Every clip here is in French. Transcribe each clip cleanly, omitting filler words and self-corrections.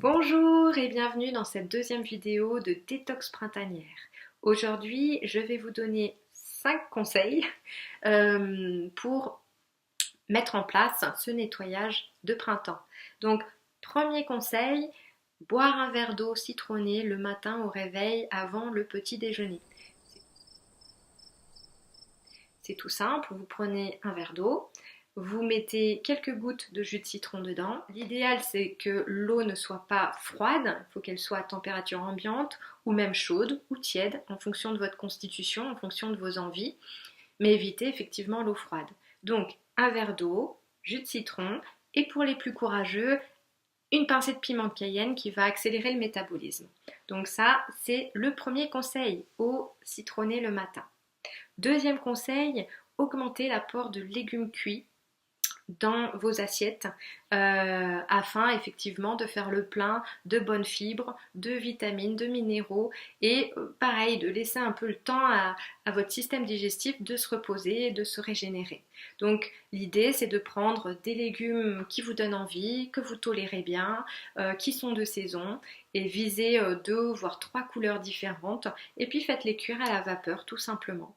Bonjour et bienvenue dans cette deuxième vidéo de détox printanière. Aujourd'hui, je vais vous donner 5 conseils pour mettre en place ce nettoyage de printemps. Donc, premier conseil, boire un verre d'eau citronnée le matin au réveil avant le petit déjeuner. C'est tout simple, vous prenez un verre d'eau, vous mettez quelques gouttes de jus de citron dedans. L'idéal, c'est que l'eau ne soit pas froide, il faut qu'elle soit à température ambiante ou même chaude ou tiède en fonction de votre constitution, en fonction de vos envies, mais évitez effectivement l'eau froide. Donc, un verre d'eau, jus de citron et pour les plus courageux, une pincée de piment de Cayenne qui va accélérer le métabolisme. Donc ça, c'est le premier conseil, eau citronnée le matin. Deuxième conseil, augmentez l'apport de légumes cuits dans vos assiettes afin effectivement de faire le plein de bonnes fibres, de vitamines, de minéraux et pareil de laisser un peu le temps à votre système digestif de se reposer et de se régénérer. Donc l'idée c'est de prendre des légumes qui vous donnent envie, que vous tolérez bien, qui sont de saison et visez 2 voire 3 couleurs différentes et puis faites-les cuire à la vapeur tout simplement.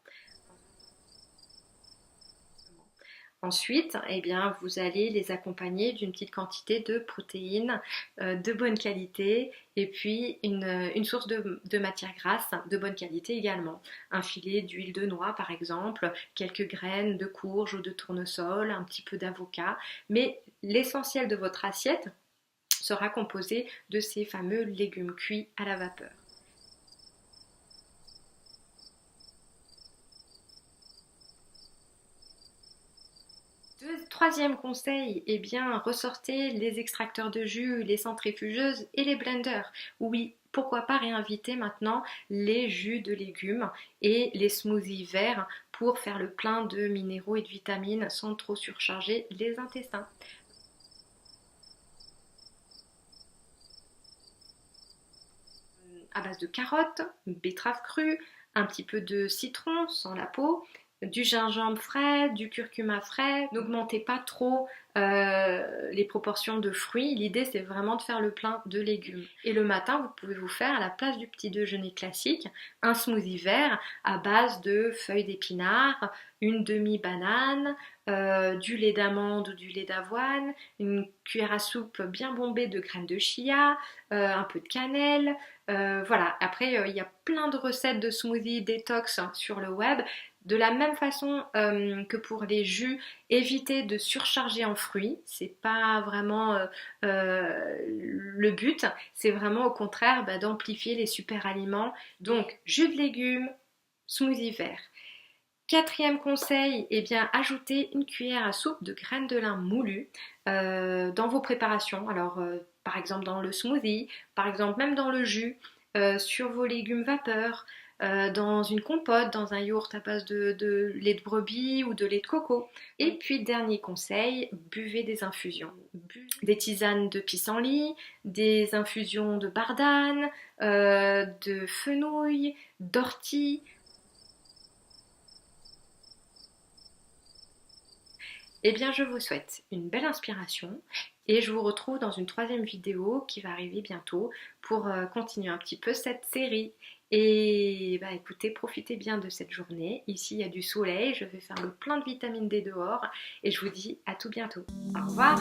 Ensuite, eh bien, vous allez les accompagner d'une petite quantité de protéines de bonne qualité et puis une source de matière grasse de bonne qualité également. Un filet d'huile de noix par exemple, quelques graines de courge ou de tournesol, un petit peu d'avocat. Mais l'essentiel de votre assiette sera composé de ces fameux légumes cuits à la vapeur. Troisième conseil, eh bien, ressortez les extracteurs de jus, les centrifugeuses et les blenders. Oui, pourquoi pas réinviter maintenant les jus de légumes et les smoothies verts pour faire le plein de minéraux et de vitamines sans trop surcharger les intestins. À base de carottes, betteraves crues, un petit peu de citron sans la peau, du gingembre frais, du curcuma frais. N'augmentez pas trop les proportions de fruits. L'idée c'est vraiment de faire le plein de légumes. Et le matin, vous pouvez vous faire à la place du petit déjeuner classique un smoothie vert à base de feuilles d'épinards, une demi-banane, du lait d'amande ou du lait d'avoine, une cuillère à soupe bien bombée de graines de chia, un peu de cannelle. Voilà, après il y a plein de recettes de smoothies détox sur le web. De la même façon que pour les jus, évitez de surcharger en fruits, c'est pas vraiment le but, c'est vraiment au contraire d'amplifier les super aliments. Donc jus de légumes, smoothie vert. Quatrième conseil, eh bien, ajoutez une cuillère à soupe de graines de lin moulues dans vos préparations. Alors, par exemple dans le smoothie, par exemple même dans le jus, sur vos légumes vapeur, dans une compote, dans un yaourt à base de lait de brebis ou de lait de coco. Et puis, dernier conseil, buvez des infusions. Des tisanes de pissenlit, des infusions de bardane, de fenouil, d'ortie. Eh bien, je vous souhaite une belle inspiration et je vous retrouve dans une troisième vidéo qui va arriver bientôt pour continuer un petit peu cette série. Et écoutez, profitez bien de cette journée. Ici, il y a du soleil, je vais faire le plein de vitamine D dehors et je vous dis à tout bientôt. Au revoir!